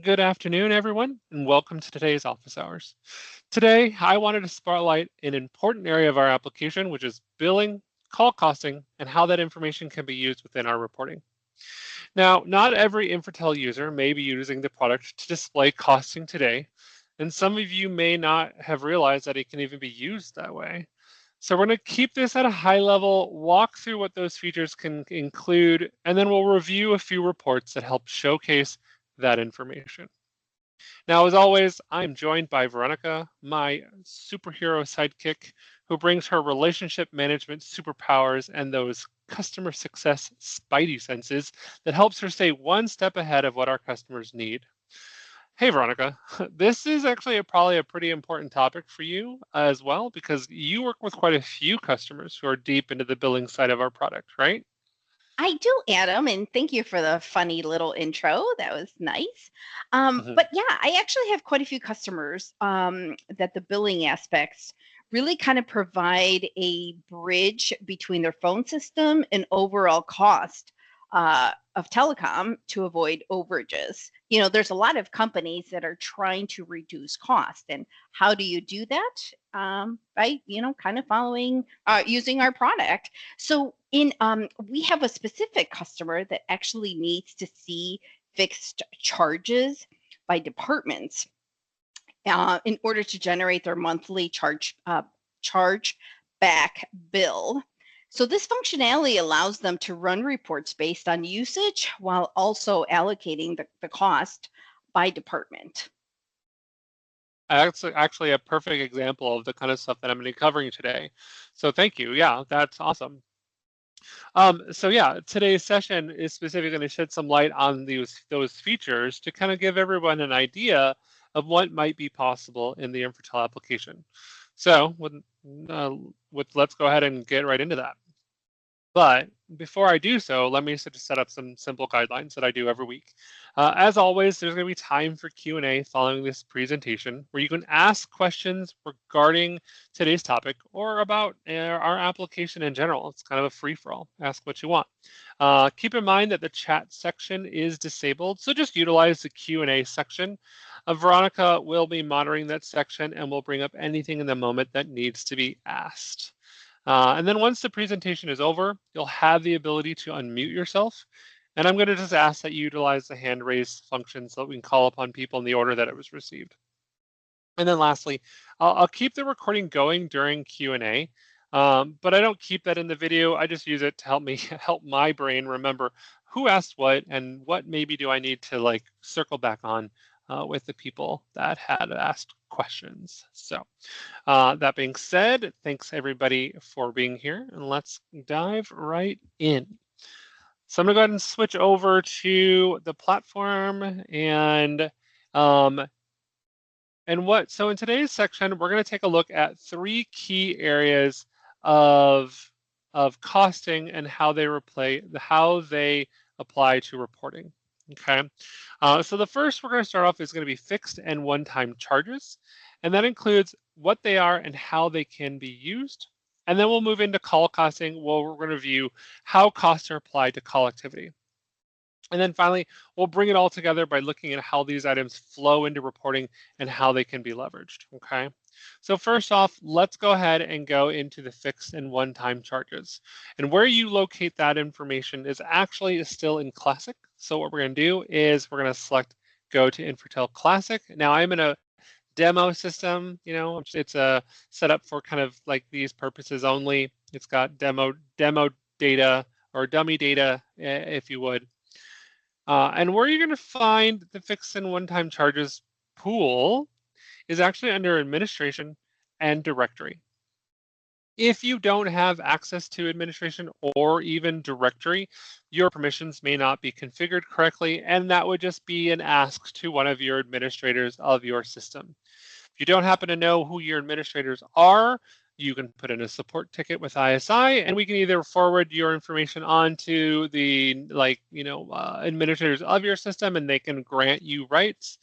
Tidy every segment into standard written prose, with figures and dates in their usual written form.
good afternoon, everyone, and welcome to today's office hours. Today, I wanted to spotlight an important area of our application, which is billing, call costing, and how that information can be used within our reporting. Now, not every Infortel user may be using the product to display costing today, and some of you may not have realized that it can even be used that way. So we're going to keep this at a high level, walk through what those features can include, and then we'll review a few reports that help showcase that information. Now, as always, I'm joined by Veronica, my superhero sidekick, who brings her relationship management superpowers and those customer success spidey senses that helps her stay one step ahead of what our customers need. Hey, Veronica, this is actually probably a pretty important topic for you as well, because you work with quite a few customers who are deep into the billing side of our product, right? I do, Adam, and thank you for the funny little intro. That was nice. Mhm. But yeah, I actually have quite a few customers that the billing aspects really kind of provide a bridge between their phone system and overall cost of telecom to avoid overages. You know, there's a lot of companies that are trying to reduce cost, and how do you do that? By kind of following using our product. So we have a specific customer that actually needs to see fixed charges by departments in order to generate their monthly charge back bill. So this functionality allows them to run reports based on usage while also allocating the cost by department. That's actually a perfect example of the kind of stuff that I'm going to be covering today. So thank you. Yeah, that's awesome. So yeah, today's session is specifically going to shed some light on those features to kind of give everyone an idea of what might be possible in the Infortel application. So let's go ahead and get right into that. But before I do so, let me just set up some simple guidelines that I do every week. As always, there's going to be time for Q&A following this presentation where you can ask questions regarding today's topic or about our application in general. It's kind of a free-for-all. Ask what you want. Keep in mind that the chat section is disabled, so just utilize the Q&A section. Veronica will be monitoring that section and will bring up anything in the moment that needs to be asked. And then once the presentation is over, you'll have the ability to unmute yourself. And I'm going to just ask that you utilize the hand raise function so that we can call upon people in the order that it was received. And then lastly, I'll keep the recording going during Q&A, but I don't keep that in the video. I just use it to help my brain remember who asked what and what maybe do I need to circle back on with the people that had asked questions. So that being said, thanks everybody for being here, and let's dive right in. So I'm gonna go ahead and switch over to the platform so in today's section, we're gonna take a look at three key areas of costing and how they apply to reporting. Okay, so the first we're going to start off is going to be fixed and one-time charges, and that includes what they are and how they can be used. And then we'll move into call costing, where we're going to view how costs are applied to call activity. And then finally, we'll bring it all together by looking at how these items flow into reporting and how they can be leveraged, okay? So first off, let's go ahead and go into the fixed and one-time charges. And where you locate that information is actually still in Classic. So what we're gonna do is we're gonna select go to Infortel Classic. Now I'm in a demo system, it's a setup for kind of like these purposes only. It's got demo data or dummy data, if you would. And where you're going to find the fixed and one-time charges pool is actually under administration and directory. If you don't have access to administration or even directory, your permissions may not be configured correctly, and that would just be an ask to one of your administrators of your system. If you don't happen to know who your administrators are, you can put in a support ticket with ISI, and we can either forward your information on to the administrators of your system, and they can grant you rights.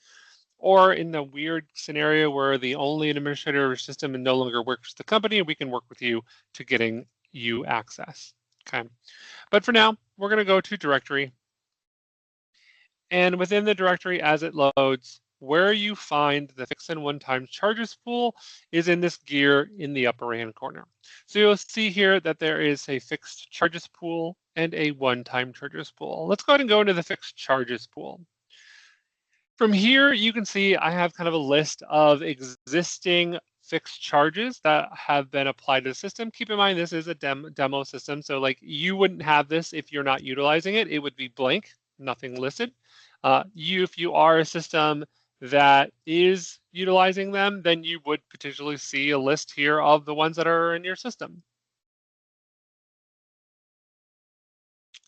Or in the weird scenario where the only administrator of your system no longer works with the company, we can work with you to getting you access. Okay, but for now, we're going to go to directory. And within the directory as it loads, where you find the fixed and one-time charges pool is in this gear in the upper right-hand corner. So you'll see here that there is a fixed charges pool and a one-time charges pool. Let's go ahead and go into the fixed charges pool. From here, you can see I have kind of a list of existing fixed charges that have been applied to the system. Keep in mind, this is a demo system. So like you wouldn't have this if you're not utilizing it. It would be blank, nothing listed. If you are a system that is utilizing them, then you would potentially see a list here of the ones that are in your system.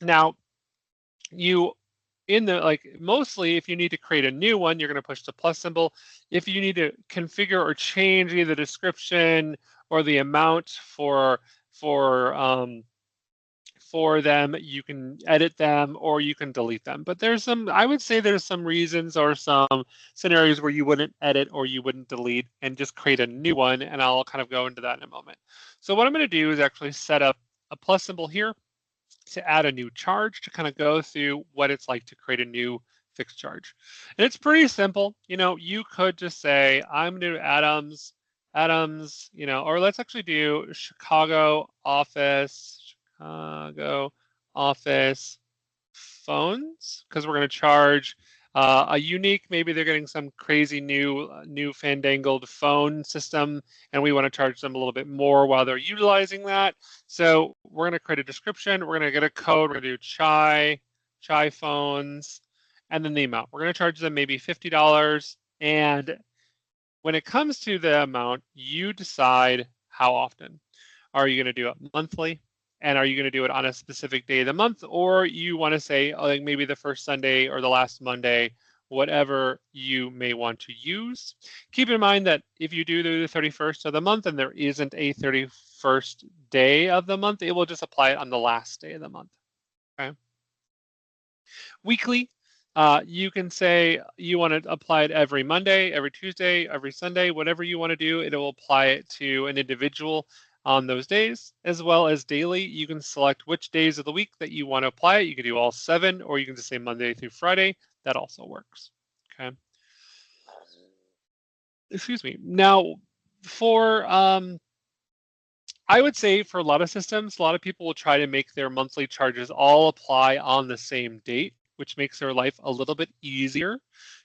Now, mostly if you need to create a new one, you're going to push the plus symbol. If you need to configure or change either the description or the amount for them, you can edit them or you can delete them. But I would say there's some reasons or some scenarios where you wouldn't edit or you wouldn't delete and just create a new one, and I'll kind of go into that in a moment. So what I'm going to do is actually set up a plus symbol here to add a new charge to kind of go through what it's like to create a new fixed charge. And it's pretty simple. You could just say, I'm going to do Adams, or let's actually do Chicago office phones, because we're going to charge a unique, maybe they're getting some crazy new fandangled phone system, and we want to charge them a little bit more while they're utilizing that. So we're going to create a description. We're going to get a code. We're going to do chai phones, and then the amount. We're going to charge them maybe $50. And when it comes to the amount, you decide how often. Are you going to do it monthly? And are you going to do it on a specific day of the month? Or you want to say like maybe the first Sunday or the last Monday, whatever you may want to use. Keep in mind that if you do the 31st of the month and there isn't a 31st day of the month, it will just apply it on the last day of the month. Okay. Weekly, you can say you want to apply it every Monday, every Tuesday, every Sunday, whatever you want to do. It will apply it to an individual on those days, as well as daily. You can select which days of the week that you want to apply it. You can do all 7, or you can just say Monday through Friday. That also works. Okay. Excuse me. Now, I would say for a lot of systems, a lot of people will try to make their monthly charges all apply on the same date, which makes their life a little bit easier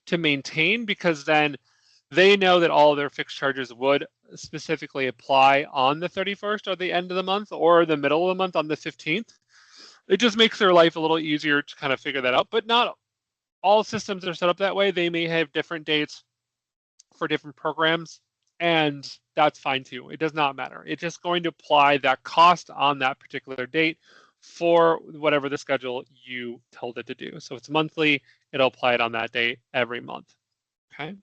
to maintain, because then they know that all of their fixed charges would specifically apply on the 31st or the end of the month or the middle of the month on the 15th. It just makes their life a little easier to kind of figure that out. But not all systems are set up that way. They may have different dates for different programs, and that's fine too. It does not matter. It's just going to apply that cost on that particular date for whatever the schedule you told it to do. So if it's monthly, it'll apply it on that date every month. Okay.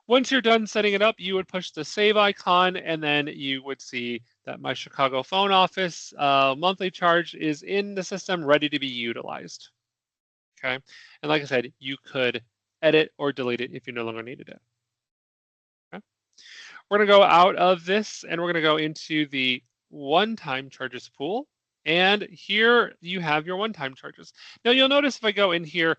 Once you're done setting it up, you would push the save icon, and then you would see that my Chicago phone office monthly charge is in the system, ready to be utilized. Okay. And like I said, you could edit or delete it if you no longer needed it. Okay. We're going to go out of this, and we're going to go into the one-time charges pool. And here you have your one-time charges. Now you'll notice if I go in here,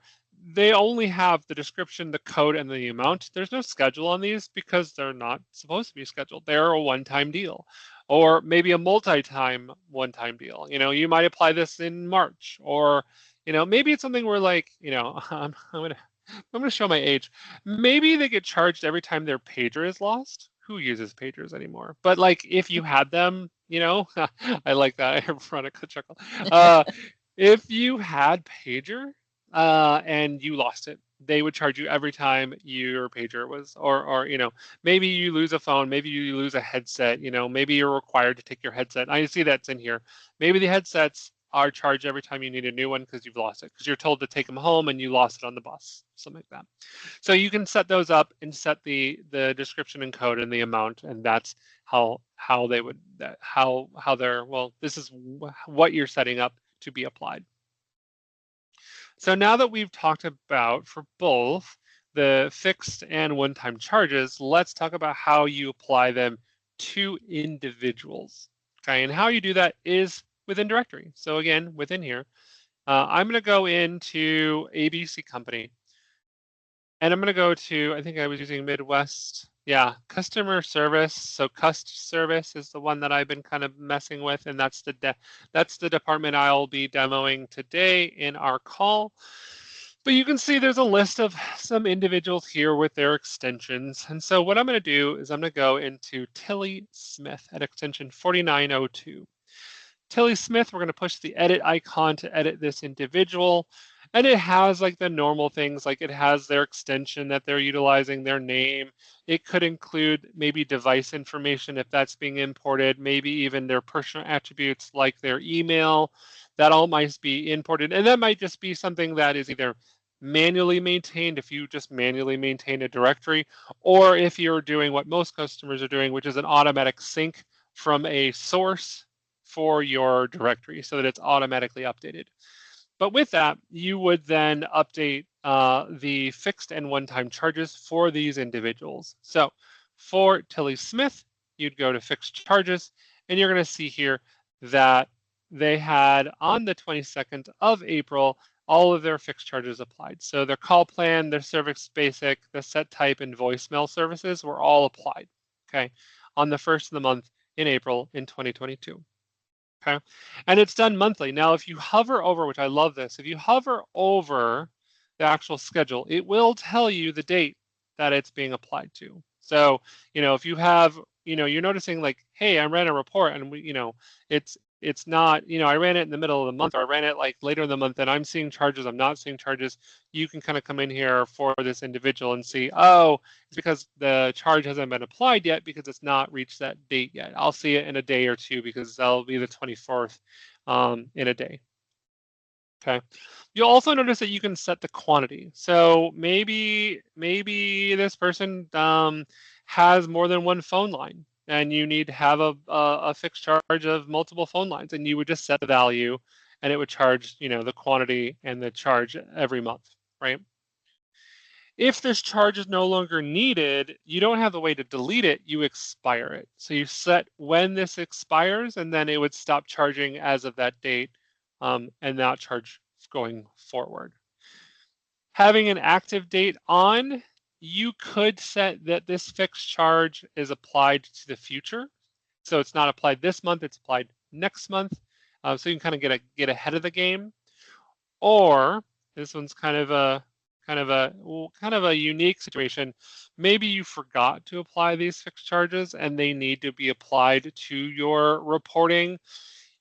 they only have the description, the code, and the amount. There's no schedule on these because they're not supposed to be scheduled. They're a one-time deal, or maybe a multi-time one-time deal. You might apply this in March, or maybe it's something where like I'm gonna show my age. Maybe they get charged every time their pager is lost. Who uses pagers anymore? But like if you had them, I like that. I run a chuckle. If you had pager and you lost it, they would charge you every time your pager was, or maybe you lose a phone, maybe you lose a headset, maybe you're required to take your headset. I see that's in here. Maybe the headsets are charged every time you need a new one because you've lost it, because you're told to take them home and you lost it on the bus, something like that. So you can set those up and set the description and code and the amount, and that's how they would how they're, well, this is what you're setting up to be applied. So now that we've talked about for both the fixed and one-time charges, let's talk about how you apply them to individuals. Okay, and how you do that is within directory. So again, within here, I'm going to go into ABC Company, And I'm going to go to, I think I was using Midwest. Yeah, customer service. So cust service is the one that I've been kind of messing with, and that's the department I'll be demoing today in our call. But you can see there's a list of some individuals here with their extensions. And so what I'm going to do is I'm going to go into Tilly Smith at extension 4902. Tilly Smith, we're going to push the edit icon to edit this individual. And it has like the normal things, like it has their extension that they're utilizing, their name. It could include maybe device information if that's being imported, maybe even their personal attributes like their email. That all might be imported. And that might just be something that is either manually maintained if you just manually maintain a directory, or if you're doing what most customers are doing, which is an automatic sync from a source for your directory so that it's automatically updated. But with that, you would then update the fixed and one-time charges for these individuals. So for Tilly Smith, you'd go to fixed charges, and you're going to see here that they had on the 22nd of April, all of their fixed charges applied. So their call plan, their service basic, the set type, and voicemail services were all applied, okay, on the first of the month in April in 2022. Okay, and it's done monthly. Now, if you hover over, which I love this, if you hover over the actual schedule, it will tell you the date that it's being applied to. So, if you have, you're noticing like, hey, I ran a report and it's not, I ran it in the middle of the month, or I ran it like later in the month and I'm seeing charges, I'm not seeing charges. You can kind of come in here for this individual and see, oh, it's because the charge hasn't been applied yet because it's not reached that date yet. I'll see it in a day or two because that'll be the 24th in a day. Okay. You'll also notice that you can set the quantity. So maybe this person has more than one phone line, and you need to have a fixed charge of multiple phone lines, and you would just set the value, and it would charge the quantity and the charge every month, right? If this charge is no longer needed, you don't have a way to delete it, you expire it. So you set when this expires, and then it would stop charging as of that date and not charge going forward. Having an active date on, you could set that this fixed charge is applied to the future. So it's not applied this month, it's applied next month. So you can kind of get ahead of the game. Or this one's kind of a unique situation. Maybe you forgot to apply these fixed charges and they need to be applied to your reporting.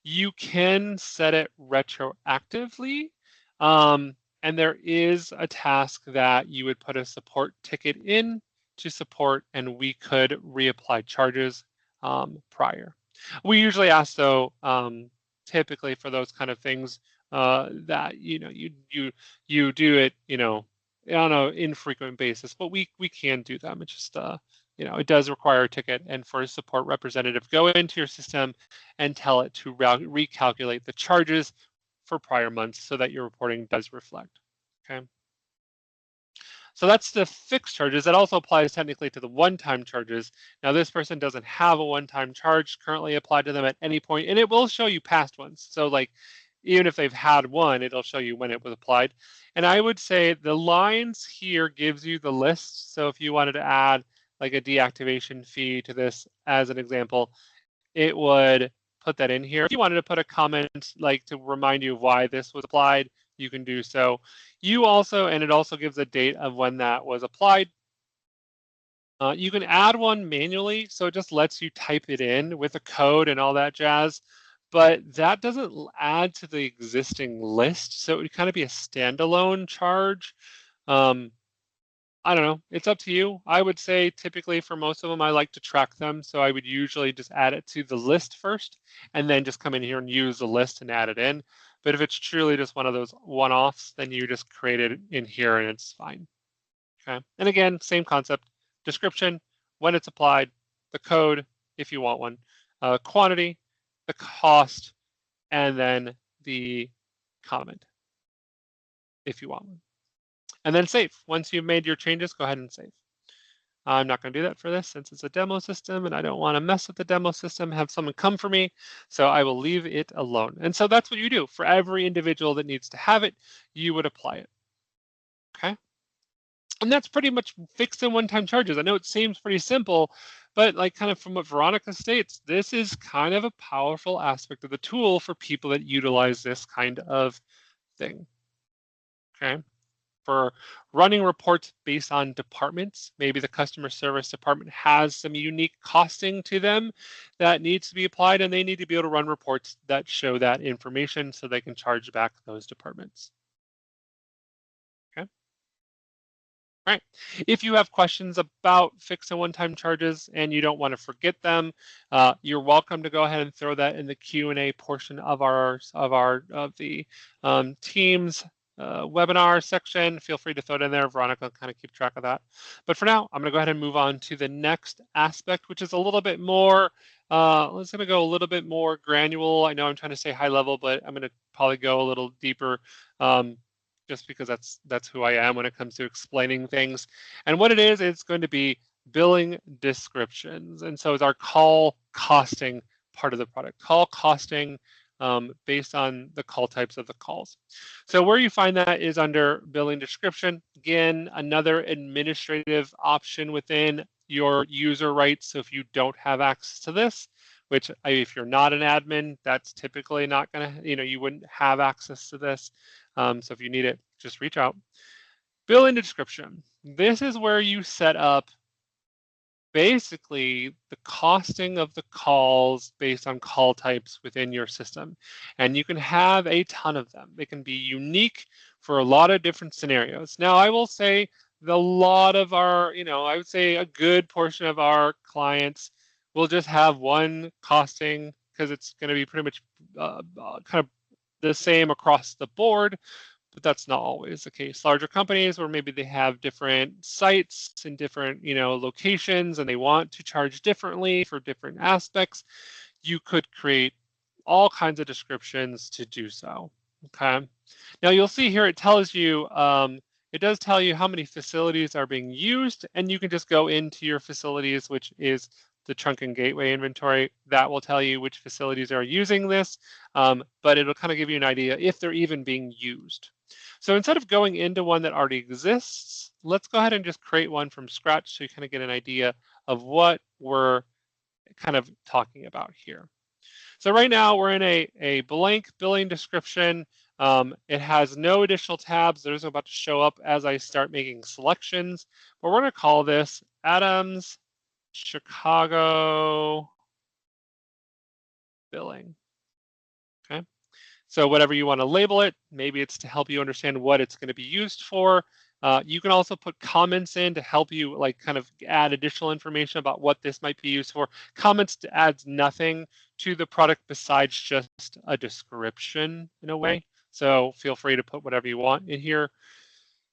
You can set it retroactively. And there is a task that you would put a support ticket in to support, and we could reapply charges prior. We usually ask, though, typically for those kind of things, that you do it on an infrequent basis, but we can do them. It's just it does require a ticket, and for a support representative, go into your system and tell it to recalculate the charges for prior months so that your reporting does reflect. Okay. So that's the fixed charges. That also applies technically to the one-time charges. Now, this person doesn't have a one-time charge currently applied to them at any point, and it will show you past ones. So like, even if they've had one, it'll show you when it was applied. And I would say the lines here gives you the list. So if you wanted to add like a deactivation fee to this as an example, it would put that in here. If you wanted to put a comment like to remind you of why this was applied, you can do so. You also, and it also gives a date of when that was applied. You can add one manually, so it just lets you type it in with a code and all that jazz, but that doesn't add to the existing list, so it would kind of be a standalone charge. I don't know, it's up to you. I would say typically for most of them, I like to track them, so I would usually just add it to the list first, and then just come in here and use the list and add it in. But if it's truly just one of those one-offs, then you just create it in here and it's fine. Okay. And again, same concept, description, when it's applied, the code, if you want one, quantity, the cost, and then the comment, if you want one. And then save. Once you've made your changes, go ahead and save. I'm not going to do that for this since it's a demo system and I don't want to mess with the demo system, have someone come for me. So I will leave it alone. And so that's what you do. For every individual that needs to have it, you would apply it. Okay. And that's pretty much fixed and one-time charges. I know it seems pretty simple, but like kind of from what Veronica states, this is kind of a powerful aspect of the tool for people that utilize this kind of thing. Okay. For running reports based on departments, maybe the customer service department has some unique costing to them that needs to be applied, and they need to be able to run reports that show that information so they can charge back those departments. Okay. Right. If you have questions about fixed and one-time charges and you don't want to forget them, you're welcome to go ahead and throw that in the Q&A portion of the Teams webinar section. Feel free to throw it in there. Veronica will kind of keep track of that. But for now, I'm going to go ahead and move on to the next aspect, which is a little bit more. Let's going to go a little bit more granular. I know I'm trying to say high level, but I'm going to probably go a little deeper. Just because that's who I am when it comes to explaining things. And what it is, it's going to be billing descriptions. And so it's our call costing part of the product, call costing based on the call types of the calls. So where you find that is under billing description. Again, another administrative option within your user rights. So if you don't have access to this, which if you're not an admin, that's typically not going to, you wouldn't have access to this. So if you need it, just reach out. Billing description. This is where you set up basically the costing of the calls based on call types within your system. And you can have a ton of them. They can be unique for a lot of different scenarios. Now, I will say a lot of our, I would say a good portion of our clients will just have one costing because it's going to be pretty much kind of the same across the board, but that's not always the case. Larger companies where maybe they have different sites and different, locations, and they want to charge differently for different aspects, you could create all kinds of descriptions to do so. Okay. Now you'll see here it tells you, it does tell you how many facilities are being used, and you can just go into your facilities, which is the trunk and gateway inventory. That will tell you which facilities are using this, but it'll kind of give you an idea if they're even being used. So instead of going into one that already exists, let's go ahead and just create one from scratch so you kind of get an idea of what we're kind of talking about here. So right now we're in a blank billing description. It has no additional tabs. Those are about to show up as I start making selections, but we're going to call this Adams Chicago billing. Okay. So whatever you want to label it, maybe it's to help you understand what it's going to be used for. You can also put comments in to help you like kind of add additional information about what this might be used for. Comments adds nothing to the product besides just a description in a way. So feel free to put whatever you want in here.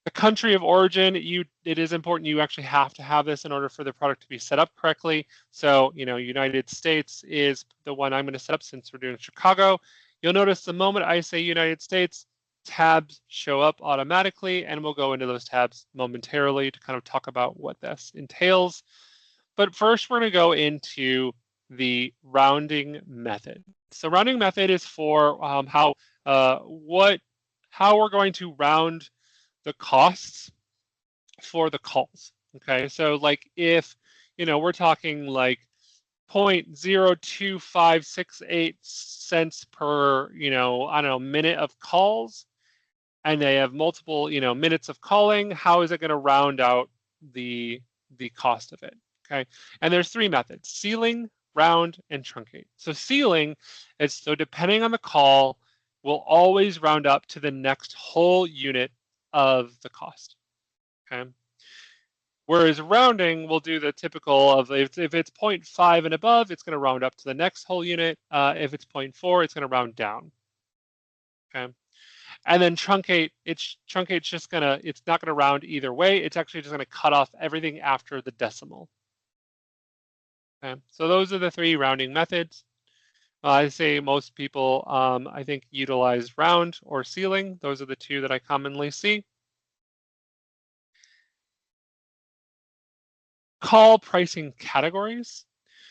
The country of origin, it is important you actually have to have this in order for the product to be set up correctly. So, United States is the one I'm going to set up since we're doing Chicago. You'll notice the moment I say United States, tabs show up automatically, and we'll go into those tabs momentarily to kind of talk about what this entails. But first, we're going to go into the rounding method. So rounding method is for how we're going to round the costs for the calls. Okay, so like if we're talking like 0.02568 cents per I don't know minute of calls, and they have multiple minutes of calling, how is it going to round out the cost of it? Okay, and there's three methods: ceiling, round, and truncate. So ceiling is so depending on the call, will always round up to the next whole unit of the cost. Okay. Whereas rounding will do the typical of if it's 0.5 and above, it's going to round up to the next whole unit. If it's 0.4, it's going to round down. Okay. And then truncate, it's not going to round either way. It's actually just going to cut off everything after the decimal. Okay. So those are the three rounding methods. I say most people, I think, utilize round or ceiling. Those are the two that I commonly see. Call pricing categories.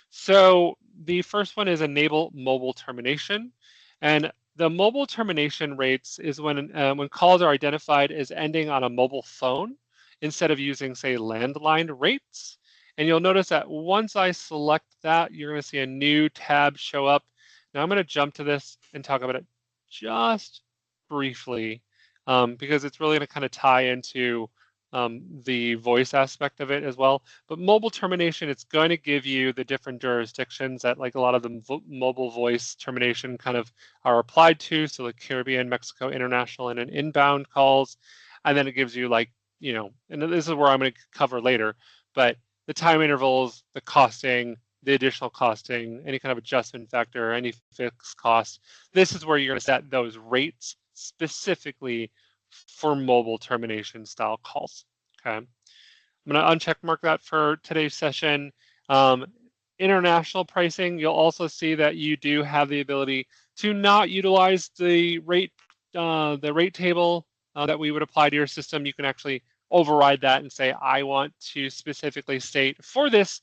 So the first one is enable mobile termination. And the mobile termination rates is when calls are identified as ending on a mobile phone. instead of using, say, landline rates. And you'll notice that once I select that, you're going to see a new tab show up. Now I'm going to jump to this and talk about it just briefly, because it's really going to kind of tie into the voice aspect of it as well. But mobile termination, it's going to give you the different jurisdictions that like a lot of the mobile voice termination kind of are applied to. So like Caribbean, Mexico, international, and inbound calls. And then it gives you like, you know, and this is where I'm going to cover later, but the time intervals, the costing, the additional costing, any kind of adjustment factor, any fixed cost. This is where you're going to set those rates specifically for mobile termination style calls. Okay, I'm going to uncheck mark that for today's session. International pricing, you'll also see that you do have the ability to not utilize the rate table that we would apply to your system. You can actually override that and say, I want to specifically state for this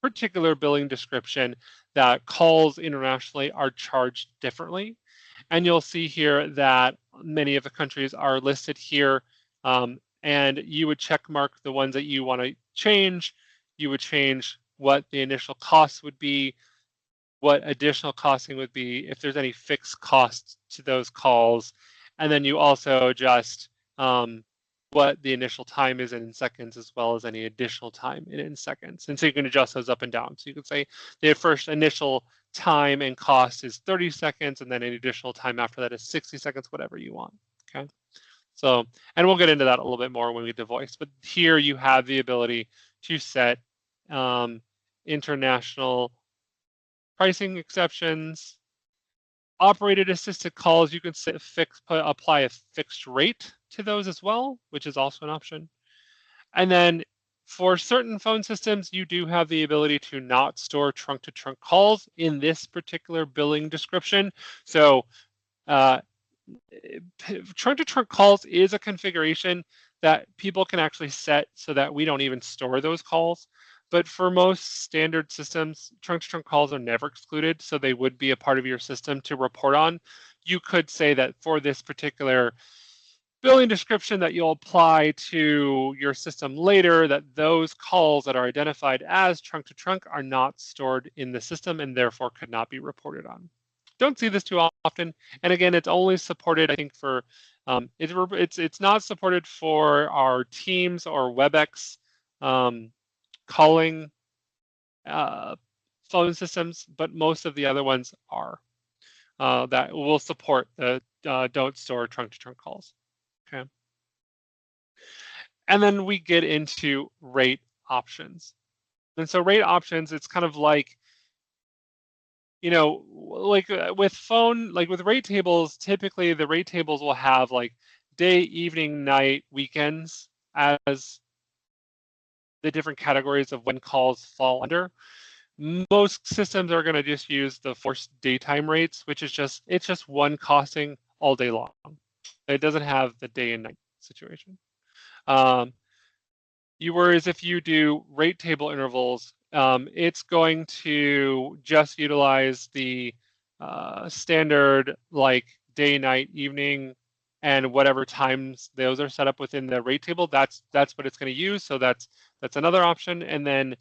particular billing description that calls internationally are charged differently. And you'll see here that many of the countries are listed here, and you would check mark the ones that you want to change. You would change what the initial costs would be, what additional costing would be, if there's any fixed costs to those calls, and then you also adjust what the initial time is in seconds, as well as any additional time in seconds. And so you can adjust those up and down. So you can say the first initial time and cost is 30 seconds, and then an additional time after that is 60 seconds, whatever you want. Okay. So, and we'll get into that a little bit more when we get to voice, but here you have the ability to set international pricing exceptions. Operated assisted calls, you can set apply a fixed rate to those as well, which is also an option. And then for certain phone systems, you do have the ability to not store trunk-to-trunk calls in this particular billing description. So trunk-to-trunk calls is a configuration that people can actually set so that we don't even store those calls. But for most standard systems, trunk-to-trunk calls are never excluded, so they would be a part of your system to report on. You could say that for this particular billing description that you'll apply to your system later, that those calls that are identified as trunk-to-trunk are not stored in the system and therefore could not be reported on. Don't see this too often, and again, it's only supported, I think, for it's not supported for our Teams or WebEx calling phone systems, but most of the other ones are that will support the don't store trunk-to-trunk calls. Okay, and then we get into rate options, and so rate options, it's kind of like, you know, like with rate tables, typically the rate tables will have like day, evening, night, weekends as the different categories of when calls fall under. Most systems are going to just use the forced daytime rates, which is it's just one costing all day long. It doesn't have the day and night situation. Whereas if you do rate table intervals, it's going to just utilize the standard like day, night, evening, and whatever times those are set up within the rate table. That's what it's going to use. So that's another option. And then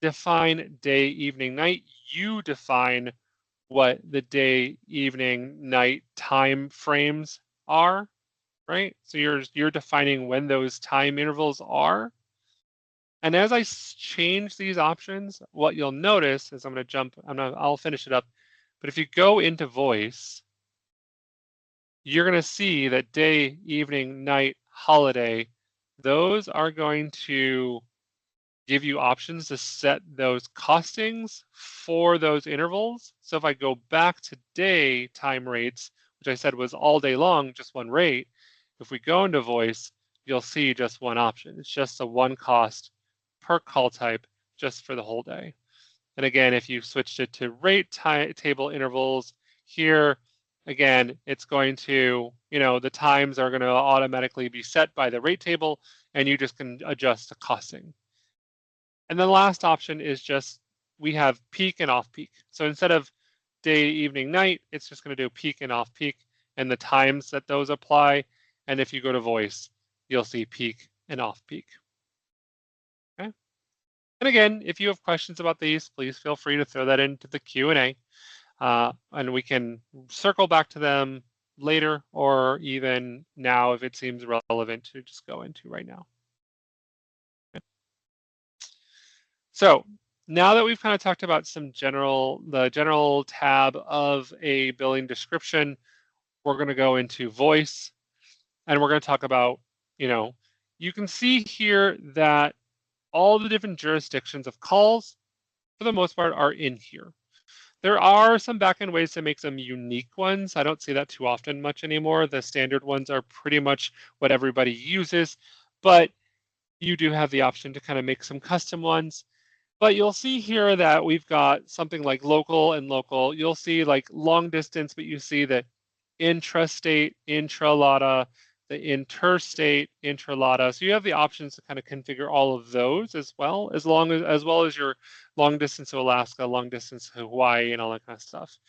define day, evening, night. You define what the day, evening, night time frames are, right? So you're defining when those time intervals are. And as I change these options, what you'll notice is I'll finish it up. But if you go into voice, you're going to see that day, evening, night, holiday, those are going to give you options to set those costings for those intervals. So if I go back to day time rates, which I said was all day long, just one rate, if we go into voice, you'll see just one option. It's just a one cost per call type just for the whole day. And again, if you switched it to rate table intervals here, again, it's going to, the times are going to automatically be set by the rate table, and you just can adjust the costing. And the last option is just, we have peak and off peak. So instead of day, evening, night, it's just going to do peak and off peak and the times that those apply. And if you go to voice, you'll see peak and off-peak. Okay. And again, if you have questions about these, please feel free to throw that into the Q&A, and we can circle back to them later or even now if it seems relevant to just go into right now. Okay. So now that we've kind of talked about the general tab of a billing description, we're going to go into voice, and we're going to talk about, you can see here that all the different jurisdictions of calls, for the most part, are in here. There are some backend ways to make some unique ones. I don't see that too often much anymore. The standard ones are pretty much what everybody uses, but you do have the option to kind of make some custom ones. But you'll see here that we've got something like local and local. You'll see like long distance, but you see that intrastate, intralata, the interstate, intralata. So you have the options to kind of configure all of those as well as well as your long distance to Alaska, long distance to Hawaii, and all that kind of stuff.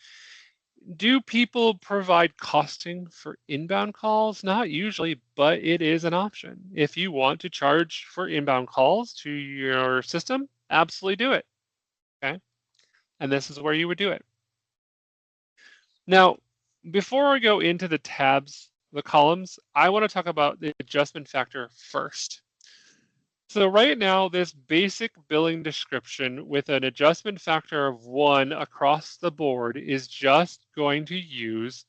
Do people provide costing for inbound calls? Not usually, but it is an option. If you want to charge for inbound calls to your system, absolutely do it. Okay. And this is where you would do it. Now, before I go into the tabs, the columns, I want to talk about the adjustment factor first. So right now, this basic billing description with an adjustment factor of 1 across the board is just going to use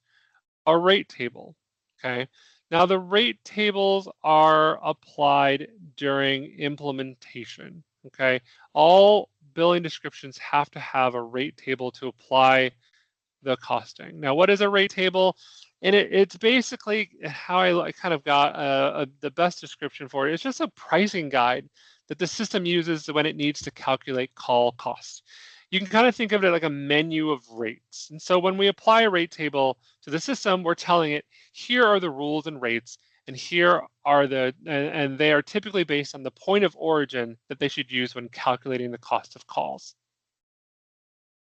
a rate table, okay? Now the rate tables are applied during implementation, okay? All billing descriptions have to have a rate table to apply the costing. Now, what is a rate table? And it's basically how I kind of got the best description for it. It's just a pricing guide that the system uses when it needs to calculate call costs. You can kind of think of it like a menu of rates. And so when we apply a rate table to the system, we're telling it, here are the rules and rates, and here are and they are typically based on the point of origin that they should use when calculating the cost of calls.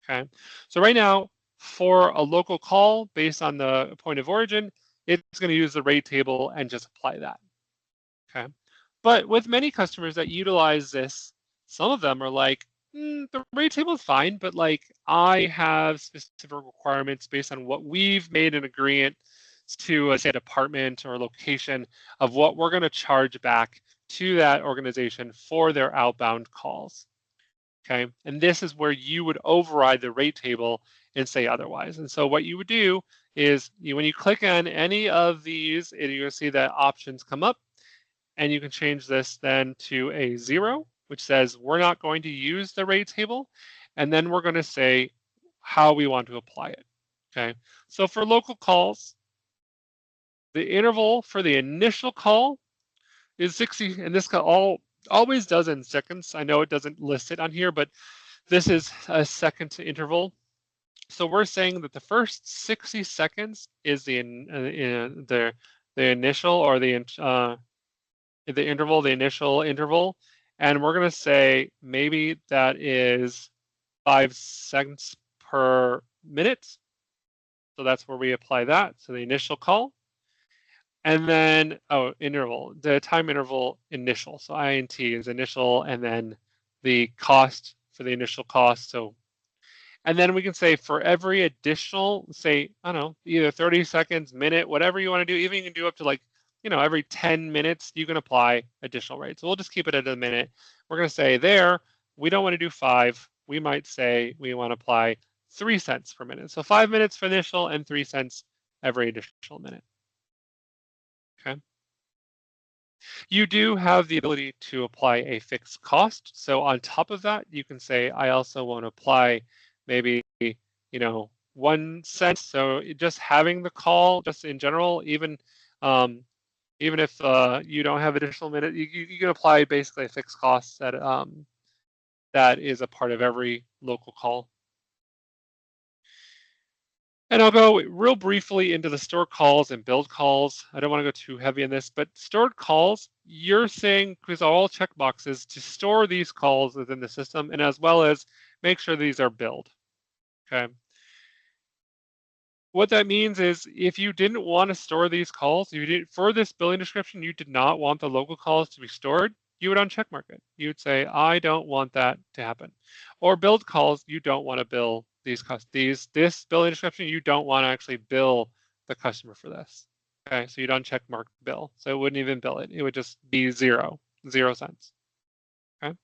Okay, so right now, for a local call based on the point of origin, it's going to use the rate table and just apply that. Okay. But with many customers that utilize this, some of them are like, the rate table is fine, but like I have specific requirements based on what we've made an agreement to, say, a department or location of what we're going to charge back to that organization for their outbound calls. Okay, and this is where you would override the rate table and say otherwise. And so what you would do is when you click on any of these, you'll see that options come up, and you can change this then to a 0, which says we're not going to use the rate table, and then we're going to say how we want to apply it. Okay, so for local calls, the interval for the initial call is 60, and this always does in seconds. I know it doesn't list it on here, but this is a second interval. So we're saying that the first 60 seconds is the initial or the interval, the initial interval, and we're going to say maybe that is 5 seconds per minute. So that's where we apply that. So the initial call. And then, interval, the time interval initial. So INT is initial, and then the cost for the initial cost. So, and then we can say for every additional, say, I don't know, either 30 seconds, minute, whatever you want to do, even you can do up to like, every 10 minutes, you can apply additional rates. So we'll just keep it at a minute. We're going to say there, we don't want to do 5. We might say we want to apply 3 cents per minute. So 5 minutes for initial and 3 cents every additional minute. Okay. You do have the ability to apply a fixed cost. So on top of that, you can say, I also want to apply maybe, 1 cent. So just having the call, just in general, even if you don't have additional minute, you can apply basically a fixed cost that is a part of every local call. And I'll go real briefly into the stored calls and build calls. I don't want to go too heavy in this, but stored calls, you're saying, because all checkboxes, to store these calls within the system, and as well as make sure these are billed. Okay. What that means is if you didn't want to store these calls, for this billing description, you did not want the local calls to be stored, you would uncheck mark it. You would say, I don't want that to happen. Or build calls, you don't want to bill this billing description, you don't want to actually bill the customer for this. Okay, so you'd uncheck mark bill. So it wouldn't even bill it. It would just be 0 cents. Okay.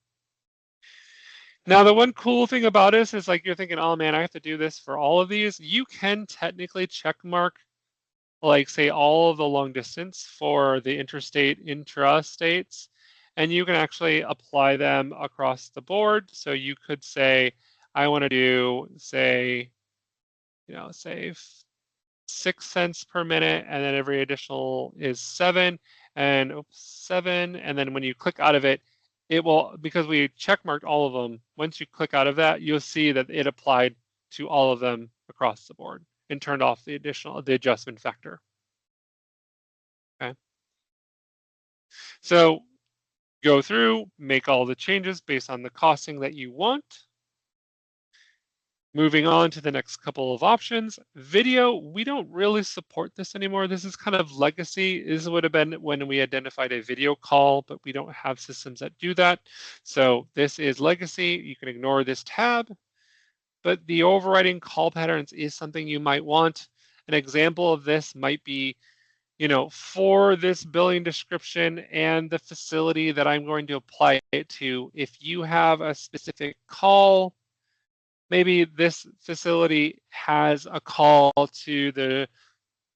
Now, the one cool thing about this is like you're thinking, oh man, I have to do this for all of these. You can technically check mark, like say all of the long distance for the interstate, intrastates, and you can actually apply them across the board. So you could say, I want to do, say, say 6 cents per minute, and then every additional is 7, and 7, and then when you click out of it, it will, because we check marked all of them, once you click out of that, you'll see that it applied to all of them across the board and turned off the adjustment factor. Okay. So go through, make all the changes based on the costing that you want. Moving on to the next couple of options. Video, we don't really support this anymore. This is kind of legacy. This would have been when we identified a video call, but we don't have systems that do that. So this is legacy. You can ignore this tab, but the overriding call patterns is something you might want. An example of this might be, for this billing description and the facility that I'm going to apply it to, if you have a specific call, maybe this facility has a call to the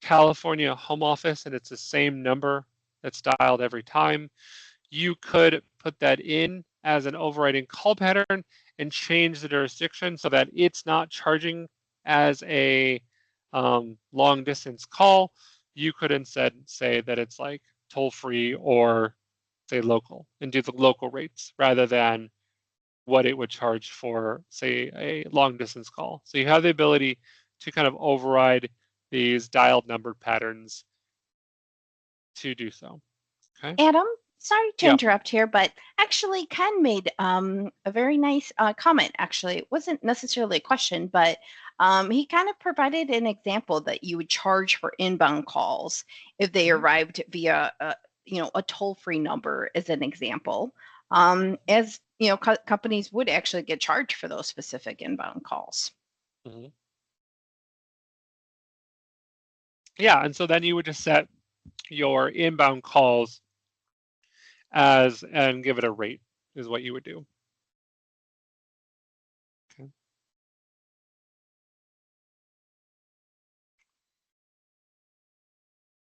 California home office and it's the same number that's dialed every time. You could put that in as an overriding call pattern and change the jurisdiction so that it's not charging as a long distance call. You could instead say that it's like toll free or say local and do the local rates rather than what it would charge for, say, a long distance call. So you have the ability to kind of override these dialed numbered patterns to do so. Okay. Adam, sorry to Yeah. interrupt here, but actually Ken made a very nice comment. Actually, it wasn't necessarily a question, but he kind of provided an example that you would charge for inbound calls if they arrived via a toll-free number, as an example. As companies would actually get charged for those specific inbound calls. Mm-hmm. Yeah, and so then you would just set your inbound calls and give it a rate is what you would do. Okay.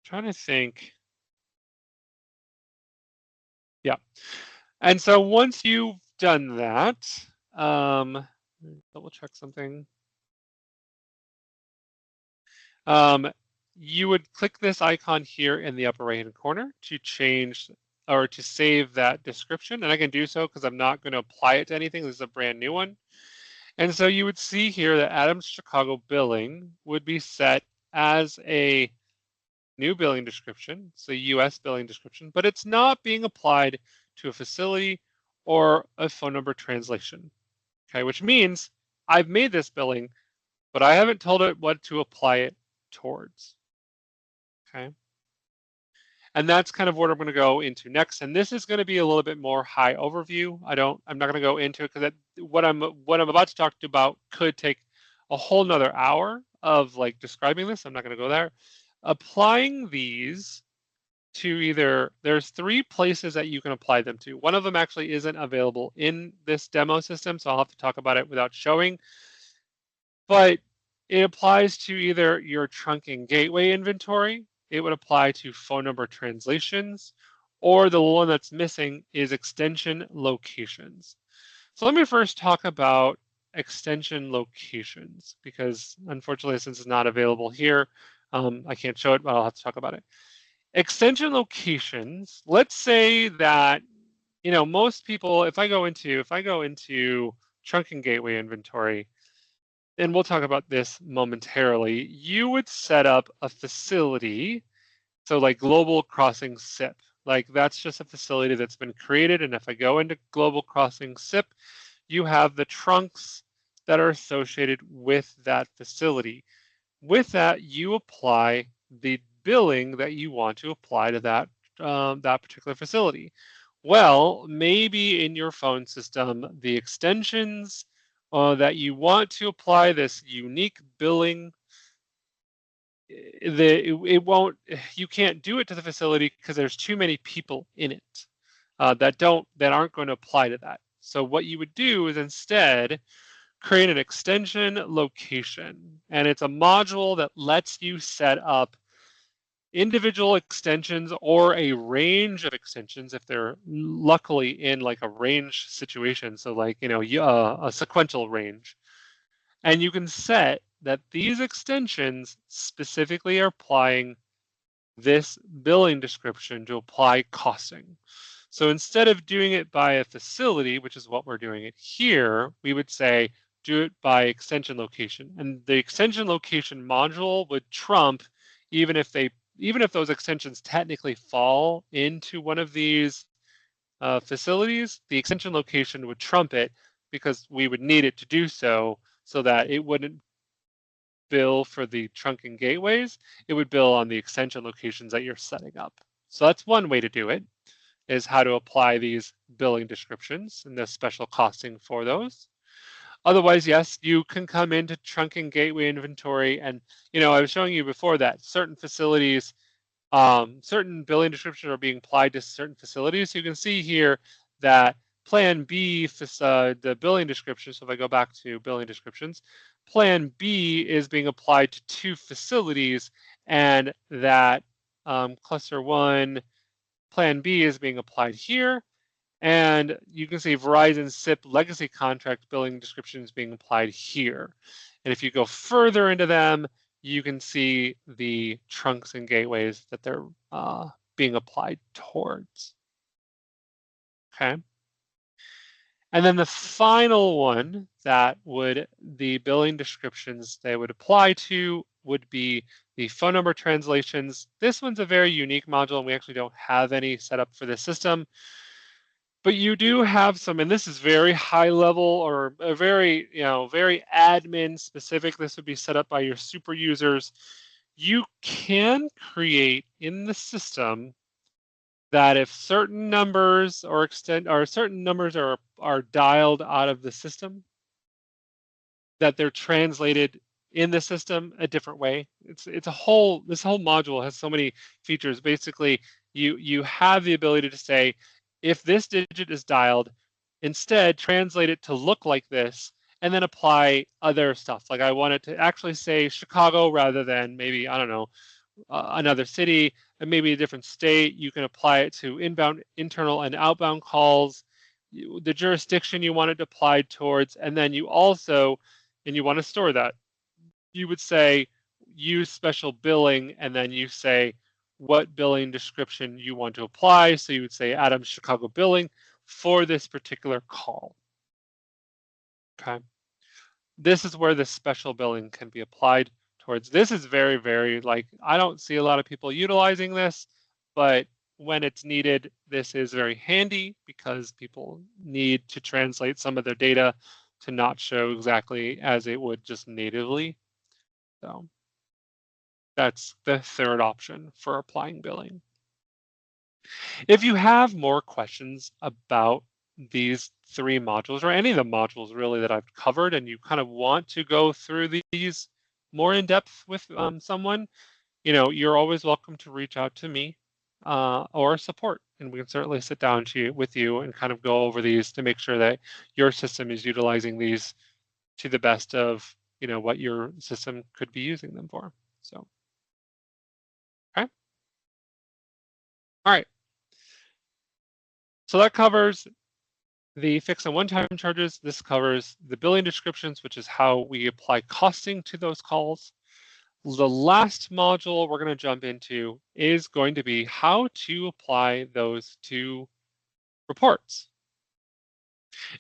Trying to think. Yeah. And so once you've done that, double check something. You would click this icon here in the upper right hand corner to change or to save that description. And I can do so because I'm not going to apply it to anything. This is a brand new one. And so you would see here that Adams Chicago billing would be set as a new billing description, so US billing description, but it's not being applied to a facility or a phone number translation. Okay, which means I've made this billing, but I haven't told it what to apply it towards. Okay. And that's kind of what I'm going to go into next. And this is going to be a little bit more high overview. I'm not going to go into it because what I'm about to talk about could take a whole nother hour of like describing this. I'm not going to go there. Applying these to there's 3 places that you can apply them to. One of them actually isn't available in this demo system, so I'll have to talk about it without showing. But it applies to either your trunking gateway inventory, it would apply to phone number translations, or the one that's missing is extension locations. So let me first talk about extension locations, because unfortunately, since it's not available here, I can't show it, but I'll have to talk about it. Extension locations, let's say that, most people, if I go into trunking gateway inventory, and we'll talk about this momentarily, you would set up a facility, so like Global Crossing SIP, like that's just a facility that's been created, and if I go into Global Crossing SIP, you have the trunks that are associated with that facility. With that, you apply the billing that you want to apply to that particular facility. Well, maybe in your phone system, the extensions that you want to apply this unique billing, it won't. You can't do it to the facility because there's too many people in it that aren't going to apply to that. So what you would do is instead create an extension location, and it's a module that lets you set up individual extensions or a range of extensions if they're luckily in like a range situation. So like, a sequential range. And you can set that these extensions specifically are applying this billing description to apply costing. So instead of doing it by a facility, which is what we're doing it here, we would say do it by extension location. And the extension location module would trump even if those extensions technically fall into one of these facilities, the extension location would trump it because we would need it to do so that it wouldn't bill for the trunking gateways, it would bill on the extension locations that you're setting up. So that's one way to do it, is how to apply these billing descriptions and the special costing for those. Otherwise, yes, you can come into trunking gateway inventory, and I was showing you before that certain facilities, certain billing descriptions are being applied to certain facilities. So you can see here that Plan B, the billing description, so if I go back to billing descriptions, Plan B is being applied to 2 facilities, and that Cluster 1 Plan B is being applied here. And you can see Verizon SIP legacy contract billing description is being applied here. And if you go further into them, you can see the trunks and gateways that they're being applied towards. Okay. And then the final one that the billing descriptions they would apply to would be the phone number translations. This one's a very unique module, and we actually don't have any set up for this system. But you do have some, and this is very high level or a very, very admin specific. This would be set up by your super users. You can create in the system that if certain numbers are dialed out of the system, that they're translated in the system a different way. This whole module has so many features. Basically, you have the ability to say, if this digit is dialed, instead translate it to look like this, and then apply other stuff. Like I want it to actually say Chicago rather than maybe, I don't know, another city, and maybe a different state. You can apply it to inbound, internal, and outbound calls, the jurisdiction you want it applied towards, and then you also, and you want to store that, you would say use special billing, and then you say what billing description you want to apply. So you would say Adams Chicago billing for this particular call. Okay. This is where the special billing can be applied towards. This is very, very, like, I don't see a lot of people utilizing this, but when it's needed, this is very handy because people need to translate some of their data to not show exactly as it would just natively. So that's the third option for applying billing. If you have more questions about these 3 modules, or any of the modules really that I've covered, and you kind of want to go through these more in depth with someone, you're always welcome to reach out to me or support, and we can certainly sit down with you and kind of go over these to make sure that your system is utilizing these to the best of what your system could be using them for. So, okay. All right. So that covers the fixed and one-time charges. This covers the billing descriptions, which is how we apply costing to those calls. The last module we're going to jump into is going to be how to apply those to reports.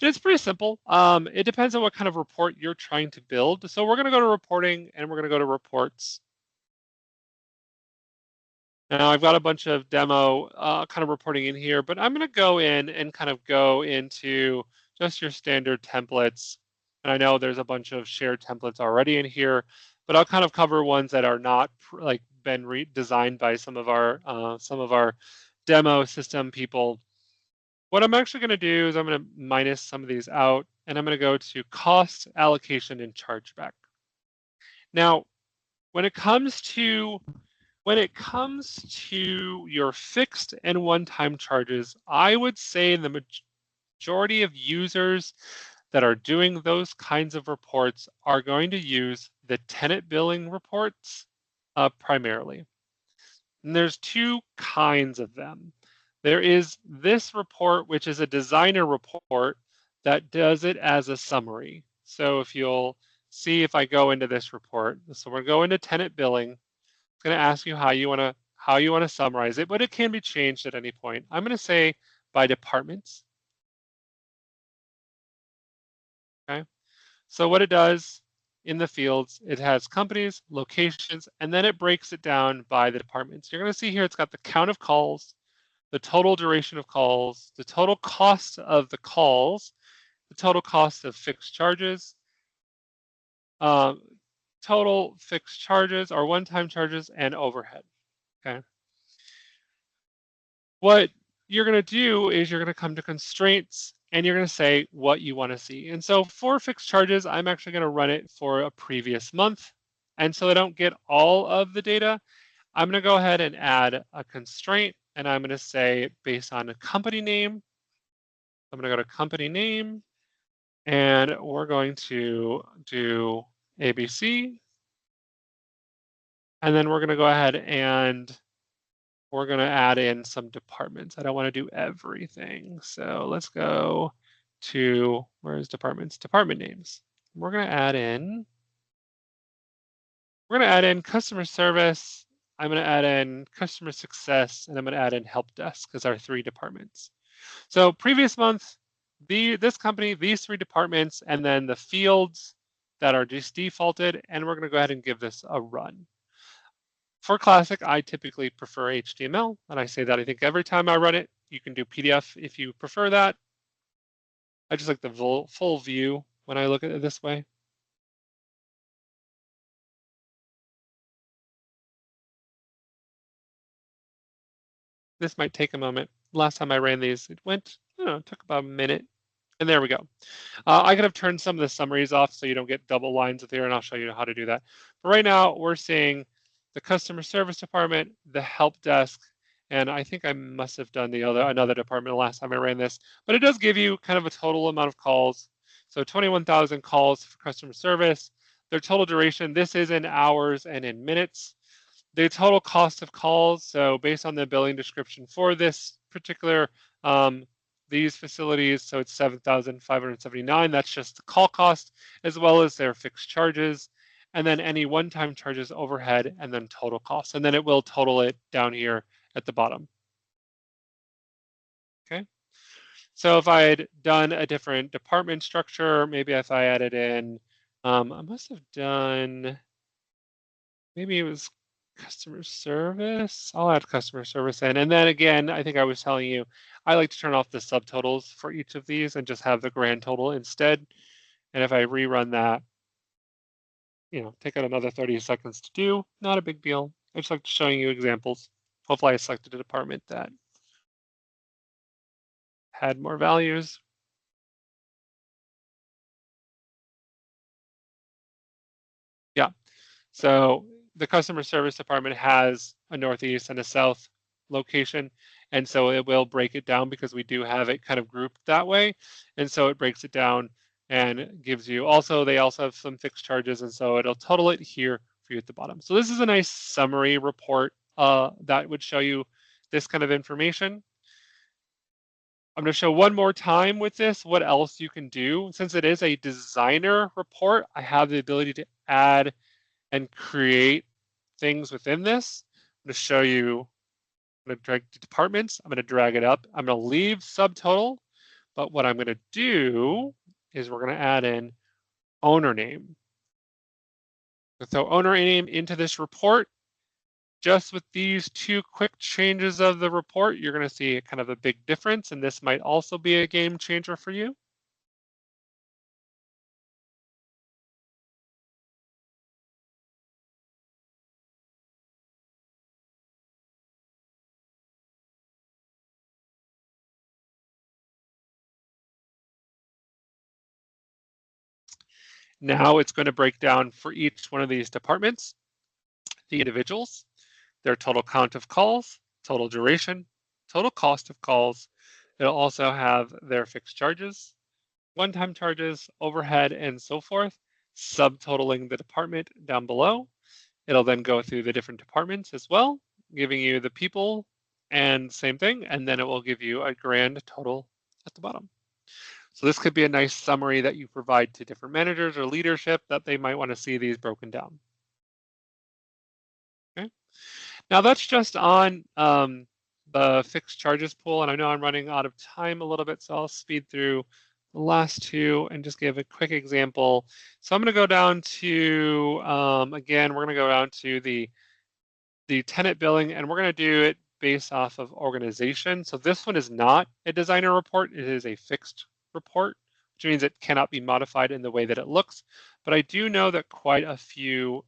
And it's pretty simple. It depends on what kind of report you're trying to build. So we're going to go to reporting, and we're going to go to reports. Now I've got a bunch of demo kind of reporting in here, but I'm going to go in and kind of go into just your standard templates. And I know there's a bunch of shared templates already in here, but I'll kind of cover ones that are not like been redesigned by some of our demo system people. What I'm actually going to do is I'm going to minus some of these out, and I'm going to go to cost, allocation, and chargeback. Now, when it comes to your fixed and one-time charges, I would say the majority of users that are doing those kinds of reports are going to use the tenant billing reports primarily. And there's two kinds of them. There is this report, which is a designer report that does it as a summary. So if you'll see, if I go into this report, so we're going to tenant billing, it's going to ask you how you want to summarize it, but it can be changed at any point. I'm going to say by departments. Okay. So what it does in the fields, it has companies, locations, and then it breaks it down by the departments. You're going to see here it's got the count of calls, the total duration of calls, the total cost of the calls, the total cost of fixed charges, total fixed charges or one-time charges, and overhead. Okay. What you're going to do is you're going to come to constraints and you're going to say what you want to see. And so for fixed charges, I'm actually going to run it for a previous month. And so I don't get all of the data, I'm going to go ahead and add a constraint, and I'm going to say based on a company name. I'm going to go to company name, and we're going to do ABC. And then we're going to go ahead and we're going to add in some departments. I don't want to do everything. So let's go to, where's departments? Department names. We're going to add in customer service. I'm going to add in customer success, and I'm going to add in help desk as our 3 departments. So previous month, this company, these 3 departments, and then the fields that are just defaulted, and we're going to go ahead and give this a run. For Classic, I typically prefer HTML, and I say that I think every time I run it. You can do PDF if you prefer that. I just like the full view when I look at it this way. This might take a moment. Last time I ran these, it took about a minute. And there we go. I could have turned some of the summaries off so you don't get double lines with here, and I'll show you how to do that. But right now, we're seeing the customer service department, the help desk, and I think I must have done another department the last time I ran this. But it does give you kind of a total amount of calls. So 21,000 calls for customer service. Their total duration, this is in hours and in minutes. The total cost of calls, so based on the billing description for this particular these facilities, so it's 7,579. That's just the call cost, as well as their fixed charges, and then any one-time charges, overhead, and then total costs. And then it will total it down here at the bottom. Okay. So if I had done a different department structure, maybe if I added in, I must have done, maybe it was customer service. I'll add customer service in. And then again, I think I was telling you, I like to turn off the subtotals for each of these and just have the grand total instead. And if I rerun that, take out another 30 seconds to do, not a big deal. I just like showing you examples. Hopefully I selected a department that had more values. Yeah, so the customer service department has a northeast and a south location. And so it will break it down because we do have it kind of grouped that way. And so it breaks it down and gives you they also have some fixed charges. And so it'll total it here for you at the bottom. So this is a nice summary report that would show you this kind of information. I'm going to show one more time with this what else you can do. Since it is a designer report, I have the ability to add and create things within this. I'm going to show you, I'm going to drag to departments. I'm going to drag it up. I'm going to leave subtotal, but what I'm going to do is we're going to add in owner name. So owner name into this report. Just with these 2 quick changes of the report, you're going to see kind of a big difference, and this might also be a game changer for you. Now it's going to break down for each one of these departments, the individuals, their total count of calls, total duration, total cost of calls. It'll also have their fixed charges, one-time charges, overhead, and so forth, subtotaling the department down below. It'll then go through the different departments as well, giving you the people and same thing, and then it will give you a grand total at the bottom. So this could be a nice summary that you provide to different managers or leadership that they might want to see these broken down. Okay. Now that's just on the fixed charges pool, and I know I'm running out of time a little bit, so I'll speed through the last two and just give a quick example. So I'm going to go down to, again, we're going to go down to the tenant billing, and we're going to do it based off of organization. So this one is not a designer report. It is a fixed report, which means it cannot be modified in the way that it looks. But I do know that quite a few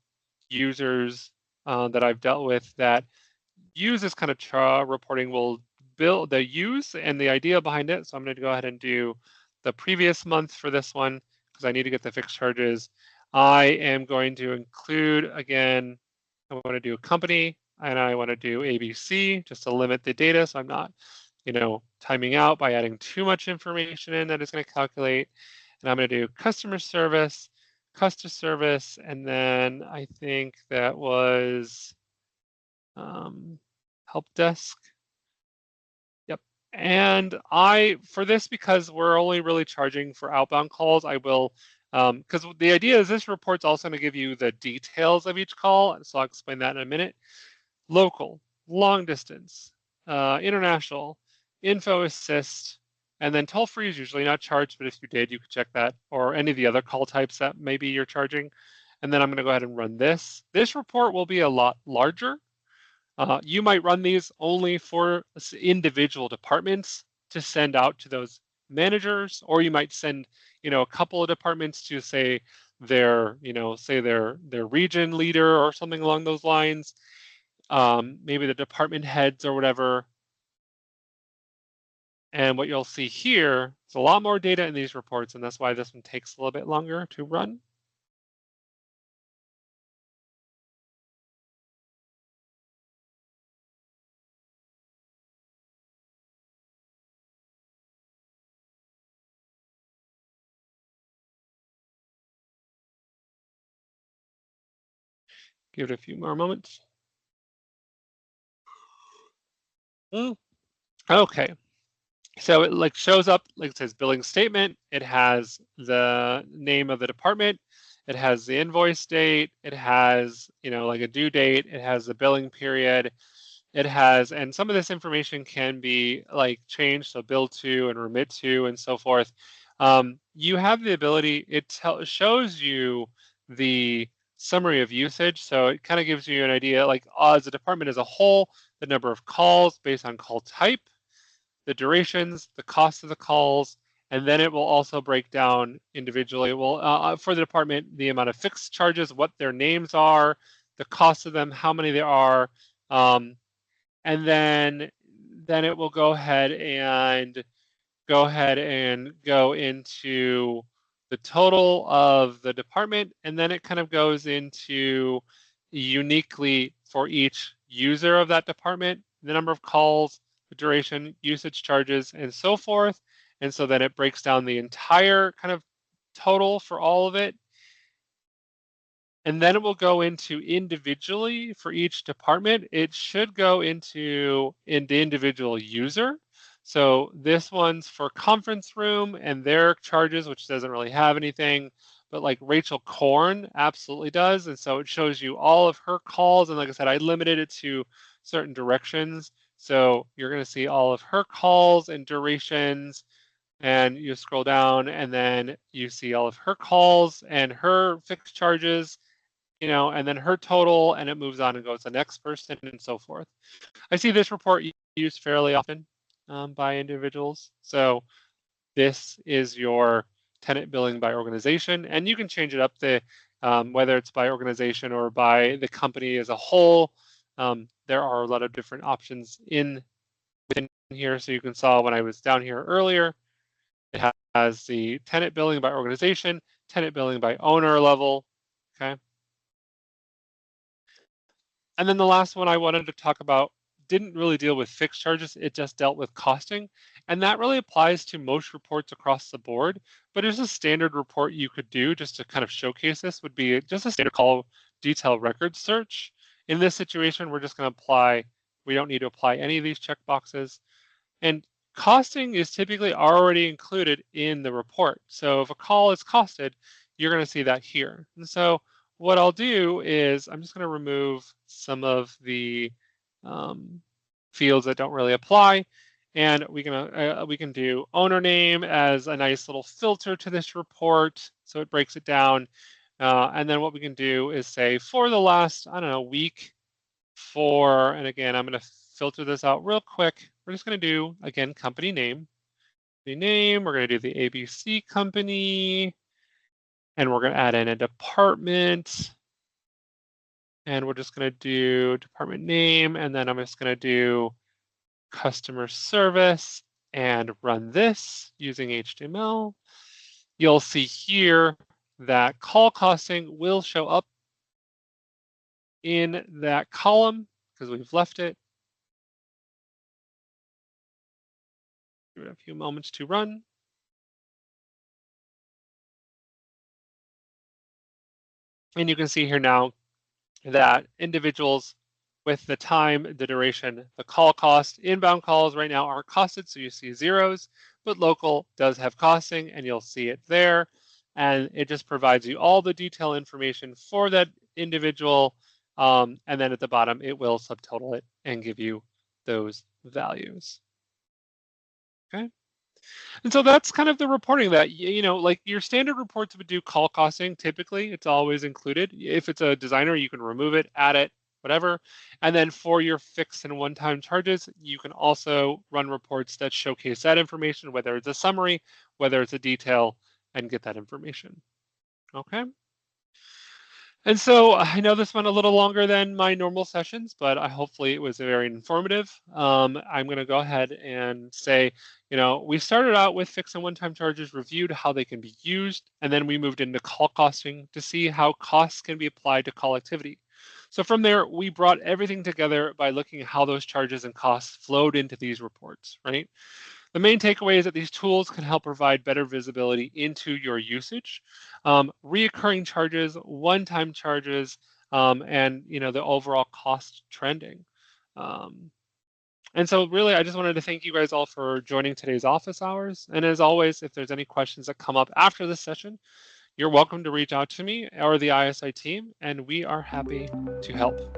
users that I've dealt with that use this kind of reporting will build the use and the idea behind it. So I'm going to go ahead and do the previous month for this one because I need to get the fixed charges. I am going to include, again, I want to do a company and I want to do ABC just to limit the data so I'm not, timing out by adding too much information in that it's going to calculate. And I'm going to do customer service, and then I think that was help desk. Yep. And for this, because we're only really charging for outbound calls, I will, because the idea is this report's also going to give you the details of each call. So I'll explain that in a minute. Local, long distance, international, info assist, and then toll free is usually not charged, but if you did, you could check that, or any of the other call types that maybe you're charging. And then I'm going to go ahead and run this. This report will be a lot larger. You might run these only for individual departments to send out to those managers, or you might send, a couple of departments to say their region leader or something along those lines. Maybe the department heads or whatever. And what you'll see here is a lot more data in these reports, and that's why this one takes a little bit longer to run. Give it a few more moments. Okay. So it shows up, it says billing statement. It has the name of the department. It has the invoice date. It has, a due date. It has the billing period. It has, and some of this information can be changed, so bill to and remit to and so forth. You have the ability, it shows you the summary of usage. So it kind of gives you an idea, as a department as a whole, the number of calls based on call type, the durations, the cost of the calls, and then it will also break down individually. Well, for the department, the amount of fixed charges, what their names are, the cost of them, how many there are, and then it will go ahead and go into the total of the department, and then it kind of goes into uniquely for each user of that department, the number of calls, the duration, usage charges, and so forth. And so then it breaks down the entire kind of total for all of it. And then it will go into individually for each department. It should go into the individual user. So this one's for conference room and their charges, which doesn't really have anything, but like Rachel Korn absolutely does. And so it shows you all of her calls. And like I said, I limited it to certain directions. So you're going to see all of her calls and durations, and you scroll down and then you see all of her calls and her fixed charges, and then her total, and it moves on and goes to the next person and so forth. I see this report used fairly often by individuals. So this is your tenant billing by organization, and you can change it up to whether it's by organization or by the company as a whole. There are a lot of different options within here. So you can saw when I was down here earlier, it has the tenant billing by organization. tenant billing by owner level, okay? And then the last one I wanted to talk about didn't really deal with fixed charges, it just dealt with costing. And that really applies to most reports across the board, but there's a standard report you could do just to kind of showcase this would be just a standard call detail record search. In this situation, we're just gonna apply, we don't need to apply any of these checkboxes. And costing is typically already included in the report. So if a call is costed, you're gonna see that here. And so what I'll do is I'm just gonna remove some of the fields that don't really apply. And we can do owner name as a nice little filter to this report. So it breaks it down. And then what we can do is say for the last, I don't know, week for, and again, I'm going to filter this out real quick. We're just going to do, again, company name. The name, we're going to do the ABC company. And we're going to add in a department. And we're just going to do department name. And then I'm just going to do customer service and run this using HTML. You'll see here that call costing will show up in that column because we've left it. Give it a few moments to run. And you can see here now that individuals with the time, the duration, the call cost, inbound calls right now are costed, so you see zeros, but local does have costing, and you'll see it there. And it just provides you all the detailed information for that individual. And then at the bottom, it will subtotal it and give you those values. Okay. And so that's kind of the reporting that, you know, like your standard reports would do call costing. Typically, it's always included. If it's a designer, you can remove it, add it, whatever. And then for your fixed and one-time charges, you can also run reports that showcase that information, whether it's a summary, whether it's a detail, and get that information. Okay. And so I know this went a little longer than my normal sessions, but hopefully it was very informative. I'm going to go ahead and say, you know, we started out with fixed and one-time charges, reviewed how they can be used, and then we moved into call costing to see how costs can be applied to call activity. So from there, we brought everything together by looking at how those charges and costs flowed into these reports, right? The main takeaway is that these tools can help provide better visibility into your usage, reoccurring charges, one-time charges, and you know the overall cost trending. And so really, I just wanted to thank you guys all for joining today's office hours. And as always, if there's any questions that come up after this session, you're welcome to reach out to me or the ISI team, and we are happy to help.